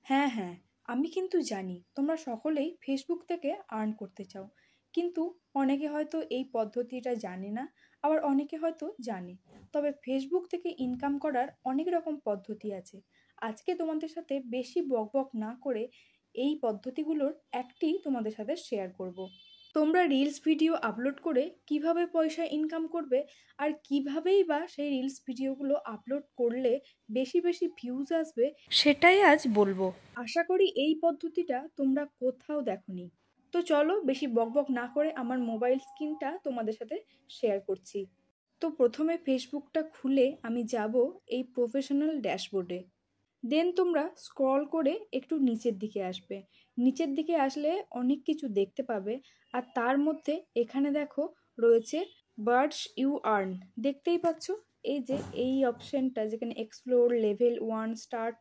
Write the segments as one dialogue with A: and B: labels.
A: হ্যাঁ হ্যাঁ, আমি কিন্তু জানি তোমরা সকলেই ফেসবুক থেকে আর্ন করতে চাও, কিন্তু অনেকে হয়তো এই পদ্ধতিটা জানে না, আবার অনেকে হয়তো জানে। তবে ফেসবুক থেকে ইনকাম করার অনেক রকম পদ্ধতি আছে। আজকে তোমাদের সাথে বেশি বকবক না করে এই পদ্ধতিগুলোর একটি তোমাদের সাথে শেয়ার করব। তোমরা রিলস ভিডিও আপলোড করে কিভাবে পয়সা ইনকাম করবে, আর কিভাবেই বা সেই রিলস ভিডিওগুলো আপলোড করলে বেশি বেশি ভিউজ আসবে, সেটাই আজ বলবো। আশা করি এই পদ্ধতিটা তোমরা কোথাও দেখোনি। তো চলো বেশি বকবক না করে আমার মোবাইল স্ক্রিনটা তোমাদের সাথে শেয়ার করছি। তো প্রথমে ফেসবুকটা খুলে আমি যাব এই প্রফেশনাল ড্যাশবোর্ডে। দেন তোমরা স্ক্রল করে একটু নিচের দিকে আসবে। নিচের দিকে আসলে অনেক কিছু দেখতে পাবে, আর তার মধ্যে এখানে দেখো রয়েছে বার্ডস ইউ আর্ন। দেখতেই পাচ্ছ এই যে এই অপশনটা, যেখানে explore, level 1, start,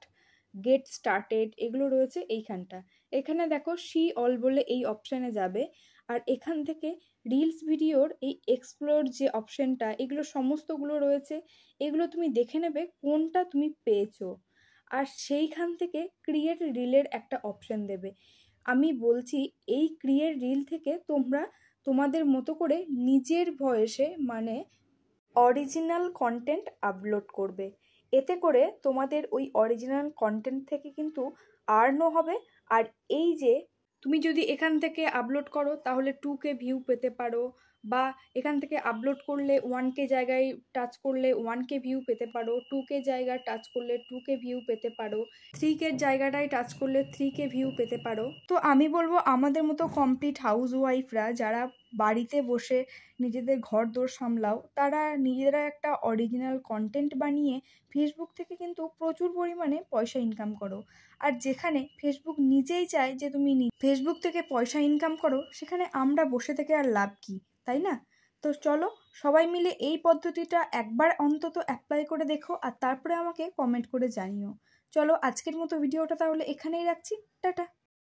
A: get started, এগুলো রয়েছে এইখানটা। এখানে দেখো সি অল বলে এই অপশানে যাবে, আর এখান থেকে রিলস ভিডিওর এই এক্সপ্লোর যে অপশনটা, এগুলো সমস্তগুলো রয়েছে। এগুলো তুমি দেখে নেবে কোনটা তুমি পেয়েছো, আর সেইখান থেকে ক্রিয়েট রিলের একটা অপশন দেবে। আমি বলছি এই ক্রিয়েট রিল থেকে তোমরা তোমাদের মতো করে নিজের ভয়েসে, মানে অরিজিনাল কন্টেন্ট আপলোড করবে। এতে করে তোমাদের ওই অরিজিনাল কন্টেন্ট থেকে কিন্তু আর্নও হবে। আর এই যে তুমি যদি এখান থেকে আপলোড করো তাহলে 2K ভিউ পেতে পারো, বা এখান থেকে আপলোড করলে 1K জায়গায় টাচ করলে 1K ভিউ পেতে পারো, 2K জায়গায় টাচ করলে 2K ভিউ পেতে পারো, 3K জায়গাটায় টাচ করলে 3K ভিউ পেতে পারো। তো আমি বলবো আমাদের মতো কমপ্লিট হাউস ওয়াইফরা যারা বাড়িতে বসে নিজেদের ঘর দোর সামলাও, তারা নিজেরা একটা অরিজিনাল কন্টেন্ট বানিয়ে ফেসবুক থেকে কিন্তু প্রচুর পরিমাণে পয়সা ইনকাম করো। আর যেখানে ফেসবুক নিজেই চায় যে তুমি ফেসবুক থেকে পয়সা ইনকাম করো, সেখানে আমরা বসে থেকে আর লাভ কি, তাই না? তো চলো সবাই মিলে এই পদ্ধতিটা একবার অন্তত অ্যাপ্লাই করে দেখো, আর তারপরে আমাকে কমেন্ট করে জানিও। চলো আজকের মতো ভিডিওটা তাহলে এখানেই রাখছি। টাটা।